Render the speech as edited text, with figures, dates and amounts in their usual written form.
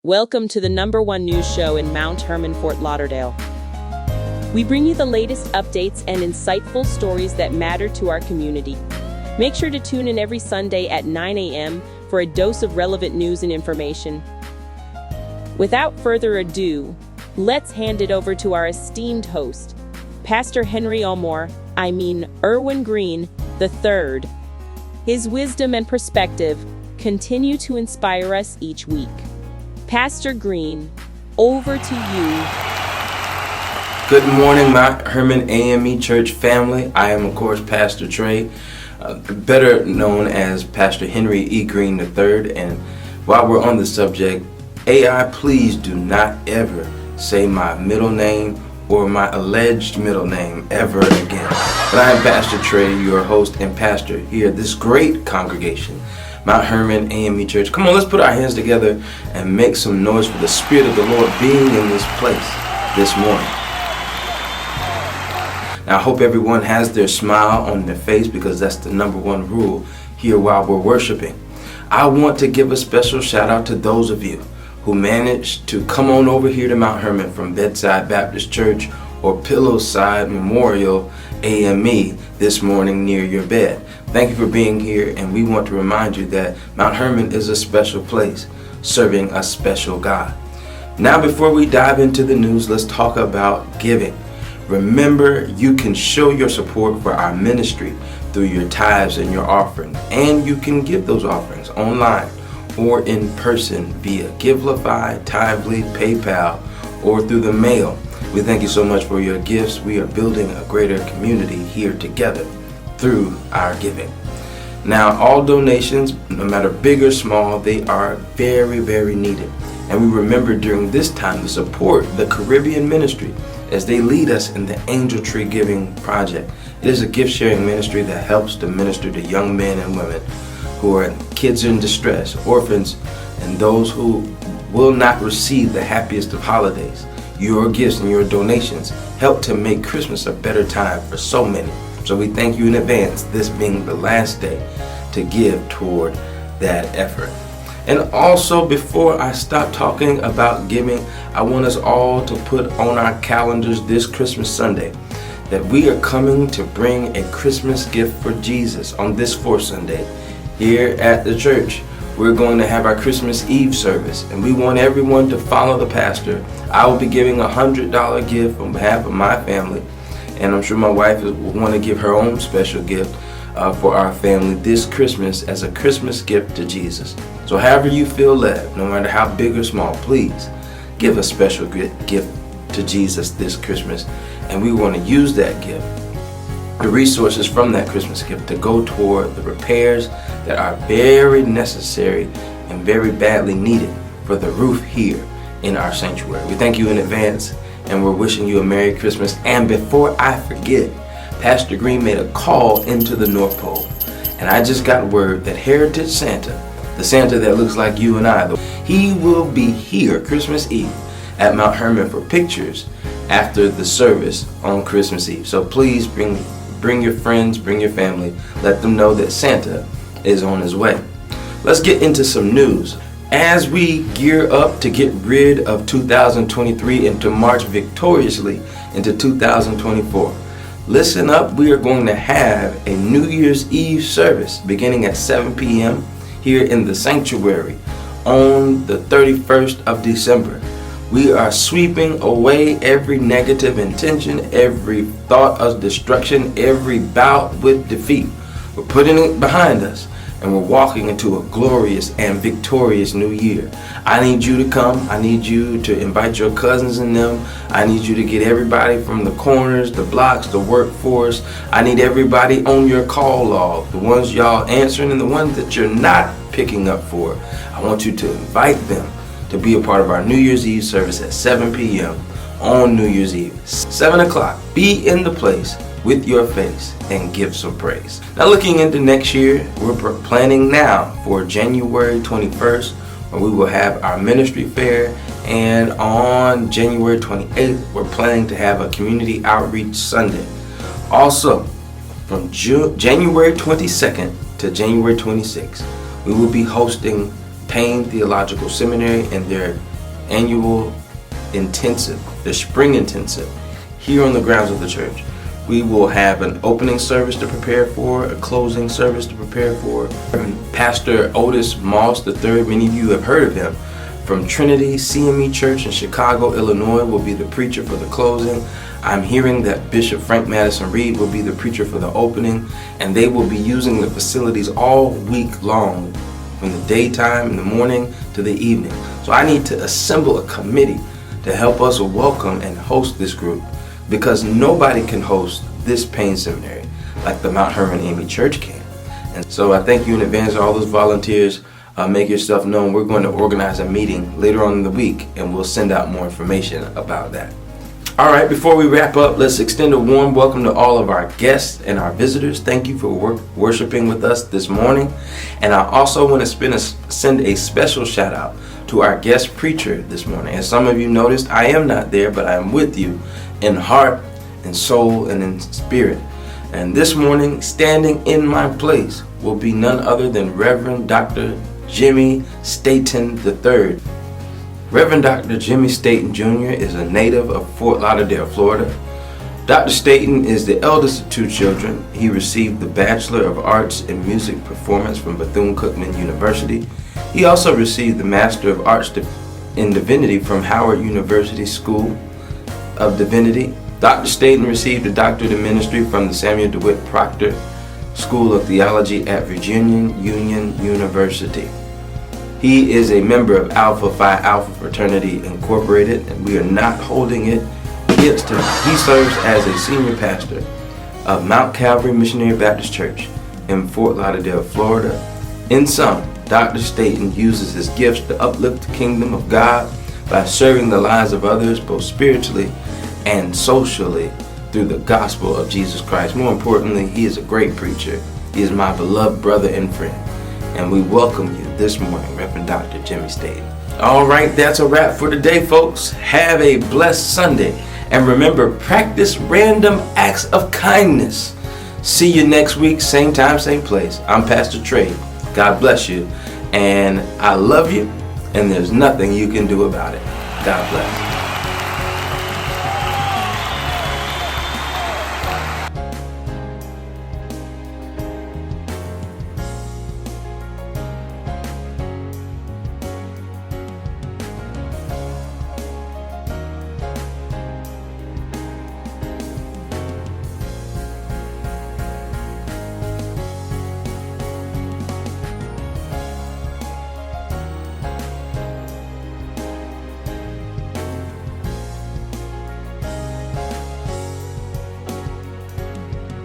Welcome to the #1 news show in Mount Hermon, Fort Lauderdale. We bring you the latest updates and insightful stories that matter to our community. Make sure to tune in every Sunday at 9 a.m. for a dose of relevant news and information. Without further ado, let's hand it over to our esteemed host, Pastor Henry Erwin Green III. His wisdom and perspective continue to inspire us each week. Pastor Green, over to you. Good morning, Mount Hermon AME Church family. I am, of course, Pastor Trey, better known as Pastor Henry E. Green III. And while we're on the subject, AI, please do not ever say my middle name or my alleged middle name ever again. But I am Pastor Trey, your host and pastor here at this great congregation, Mount Hermon AME Church. Come on, let's put our hands together and make some noise for the Spirit of the Lord being in this place this morning. Now, I hope everyone has their smile on their face, because that's the #1 rule here while we're worshiping. I want to give a special shout out to those of you who managed to come on over here to Mount Hermon from Bedside Baptist Church or Pillowside Memorial AME this morning near your bed. Thank you for being here, and we want to remind you that Mount Hermon is a special place, serving a special God. Now, before we dive into the news, let's talk about giving. Remember, you can show your support for our ministry through your tithes and your offerings, and you can give those offerings online or in person via Givelify, Tithely, PayPal, or through the mail. We thank you so much for your gifts. We are building a greater community here together through our giving. Now, all donations, no matter big or small, they are very, very needed. And we remember during this time to support the Caribbean ministry as they lead us in the Angel Tree Giving Project. It is a gift-sharing ministry that helps to minister to young men and women who are kids in distress, orphans, and those who will not receive the happiest of holidays. Your gifts and your donations help to make Christmas a better time for so many. So we thank you in advance, this being the last day to give toward that effort. And also, before I stop talking about giving, I want us all to put on our calendars this Christmas Sunday that we are coming to bring a Christmas gift for Jesus on this 4th Sunday here at the church. We're going to have our Christmas Eve service, and we want everyone to follow the pastor. I will be giving a $100 gift on behalf of my family, and I'm sure my wife will want to give her own special gift for our family this Christmas as a Christmas gift to Jesus. So however you feel led, no matter how big or small, please give a special gift to Jesus this Christmas, and we want to use that gift, the resources from that Christmas gift, to go toward the repairs that are very necessary and very badly needed for the roof here in our sanctuary. We thank you in advance, and we're wishing you a Merry Christmas. And before I forget, Pastor Green made a call into the North Pole, and I just got word that Heritage Santa, the Santa that looks like you and I, he will be here Christmas Eve at Mount Hermon for pictures after the service on Christmas Eve. So please bring your friends, bring your family, let them know that Santa is on his way. Let's get into some news. As we gear up to get rid of 2023 and to march victoriously into 2024, listen up, we are going to have a New Year's Eve service beginning at 7 p.m. here in the sanctuary on the 31st of December. We are sweeping away every negative intention, every thought of destruction, every bout with defeat. We're putting it behind us, and we're walking into a glorious and victorious new year. I need you to come. I need you to invite your cousins and them. I need you to get everybody from the corners, the blocks, the workforce. I need everybody on your call log, the ones y'all answering and the ones that you're not picking up for. I want you to invite them to be a part of our New Year's Eve service at 7 p.m. on New Year's Eve. 7 o'clock, be in the place with your face and give some praise. Now, looking into next year, we're planning now for January 21st, where we will have our ministry fair, and on January 28th, we're planning to have a community outreach Sunday. Also, from January 22nd to January 26th, we will be hosting Payne Theological Seminary and their annual intensive, the spring intensive, here on the grounds of the church. We will have an opening service to prepare for, a closing service to prepare for. Pastor Otis Moss III, many of you have heard of him, from Trinity CME Church in Chicago, Illinois, will be the preacher for the closing. I'm hearing that Bishop Frank Madison Reed will be the preacher for the opening, and they will be using the facilities all week long, from the daytime in the morning to the evening. So I need to assemble a committee to help us welcome and host this group, because nobody can host this Payne Seminary like the Mount Hermon AME Church can. And so I thank you in advance, all those volunteers. Make yourself known. We're going to organize a meeting later on in the week, and we'll send out more information about that. All right, before we wrap up, let's extend a warm welcome to all of our guests and our visitors. Thank you for worshiping with us this morning. And I also want to send a special shout out to our guest preacher this morning. As some of you noticed, I am not there, but I am with you in heart, in soul, and in spirit. And this morning, standing in my place will be none other than Reverend Dr. Jimmy Staten III. Reverend Dr. Jimmy Staten Jr. is a native of Fort Lauderdale, Florida. Dr. Staten is the eldest of 2 children. He received the Bachelor of Arts in Music Performance from Bethune-Cookman University. He also received the Master of Arts in Divinity from Howard University School of Divinity. Dr. Staten received a Doctorate in Ministry from the Samuel DeWitt Proctor School of Theology at Virginia Union University. He is a member of Alpha Phi Alpha Fraternity Incorporated, and we are not holding it against him. He serves as a senior pastor of Mount Calvary Missionary Baptist Church in Fort Lauderdale, Florida. In sum, Dr. Staten uses his gifts to uplift the kingdom of God by serving the lives of others, both spiritually and socially, through the gospel of Jesus Christ. More importantly, he is a great preacher. He is my beloved brother and friend. And we welcome you this morning, Reverend Dr. Jimmy Staten. All right, that's a wrap for today, folks. Have a blessed Sunday. And remember, practice random acts of kindness. See you next week, same time, same place. I'm Pastor Trey. God bless you. And I love you. And there's nothing you can do about it. God bless.